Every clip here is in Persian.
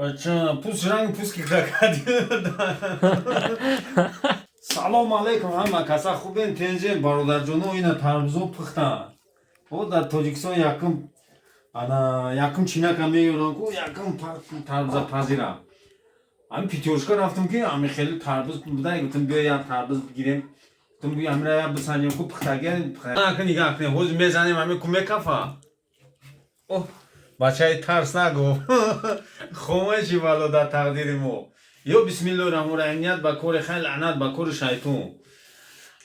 अच्छा पुस रंग पुस की खा سلام علیکم همه کسا خوبین تنجین برادرجانو اینا تربزو پختا او در تاجیکستان یکم چینکا میگیرن کو یکم تربزا پذیرم همین پیتیوشکا رفتم که همین خیلی تربز بوده گفتم بیا یا تربز بگیریم گفتم بیا همین را بسنجیم کو پختا گردیم نگاه کنیم حوز میزنیم همین کمه کفا اوه بچه ترس نگو خامشی والا در تقدیر ما یا بسم الله الرحمن الرحیم با کار خیلی لعنت با کار شیطان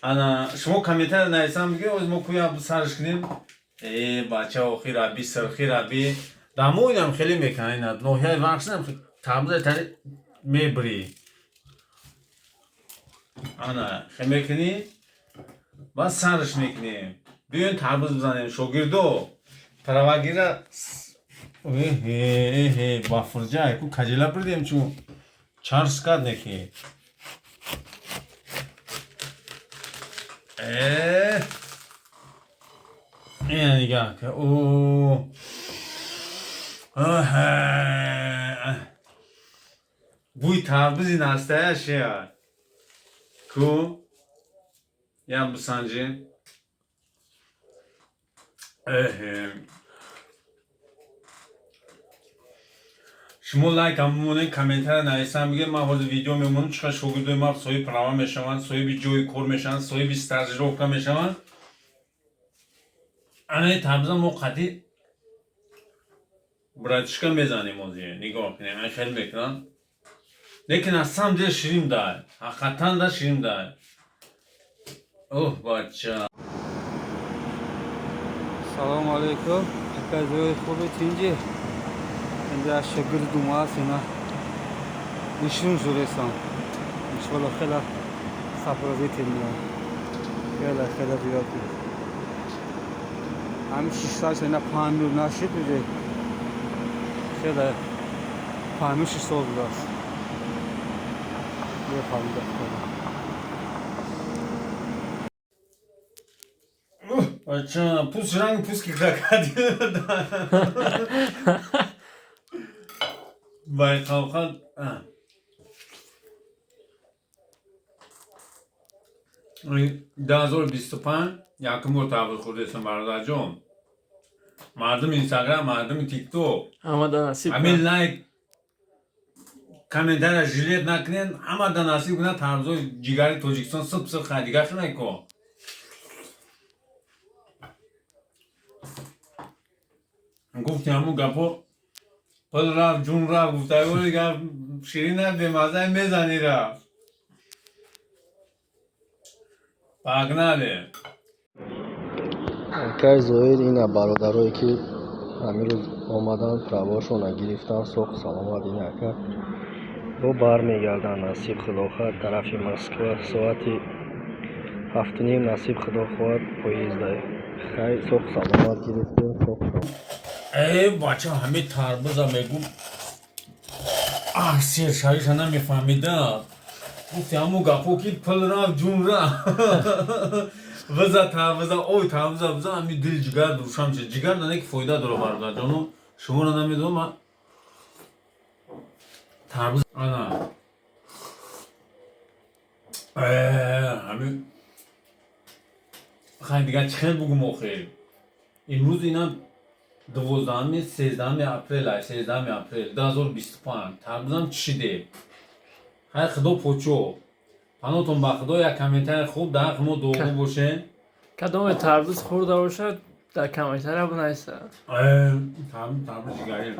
انا شما کامنتر نویسم میگه از ما کویا سرش کنیم ای بچه آخی ربی سرخی ربی دموی هم خیلی میکنه نوحیه وقت هم تابزه تری میبری انا خیلی میکنی با سرش میکنیم بیاین تابز بزنیم شاگردو پرواگیره با فرجه کو کجیلا بردیم چون چارس کار نکی این نگاه که او بوی تربوزی نسته شیا کو یا بسنجی شما لایک هم میمونه کامنتر نویسم میگه من وارد ویدیو میمونم چقدر شاگردای ما صاحب پروا میشن صاحب جوی کور میشن صاحب استاژیروفکا میشن انا تابزا موقتی براتشکا میزنیم موزی نگاه کنیم من خیلی میکنم لیکن اصلا دل شیرین دار حقیقتا دل شیرین دار اوه بچه سلام علیکم اکازوی خوبی تینجی اینجا شگرد دوماس اینا نشون زورستان انشالله خیلی سپرازی تینجا خیلی بیاتی همین 6 سالش اینا پانور نشید بوده خیلی پانور 6 سال بوده است یه پانور داشت بچه پوس رنگ پوس کی خاکادی باید خواه 2025 یکم بار تابز خورده اسم برادر جان مردم اینستاگرام مردم تیک توک همین لایک کامنتر جلیت نکنین همه دا نصیب کنن تربزای جیگری تاجیکستان سب خریگه خنه که گفتی همون گپا پل رفت جون رفت گفته گوری گفت شیرین هم به مزه میزنی رفت پاک نده که زایر اینه برادرایی که همین روز آمدن پرواشون گرفتن سوق سلامت اینه که با برمیگردن نصیب خدا خواهد طرف مسکو ساعت 7:30 نصیب خدا خواهد پاییزده خیلی سوق سلامت گرفتیم سوق سلامت ای بچه همه تربوز هم میگو سیر شایش هم نمیفهمیدم گفتی همون گپو که پل رفت جون رفت وزا تربوز اوی تربوز بزن همین دل جگر دروشم چه جگر نه که فایده داره برادر جانو شما رو نمیدونم من تربوز آنا همین خیلی دیگر چخیل بگم آخه امروز اینا 12 13 اپریل 13 اپریل 2025 تربوزم چیده های خدا پوچو پنوتون با خدا یک کامنتر خوب در ما دوغو باشه کدام تربوز خورده باشد در کامنتر رو بنویسه تربوز جگری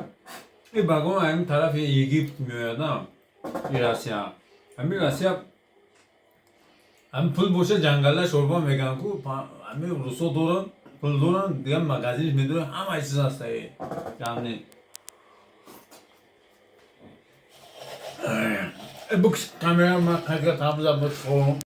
این بگم همین طرف ایگیپت میادم این راسیا همین راسیا هم پول باشه جنگله شوربا میگن کو همین روسو دورن پول دورن دیگه مغازینش میدونه همه چیز هست یعنی بوکس کامera ما کارگاه تابزا بخورم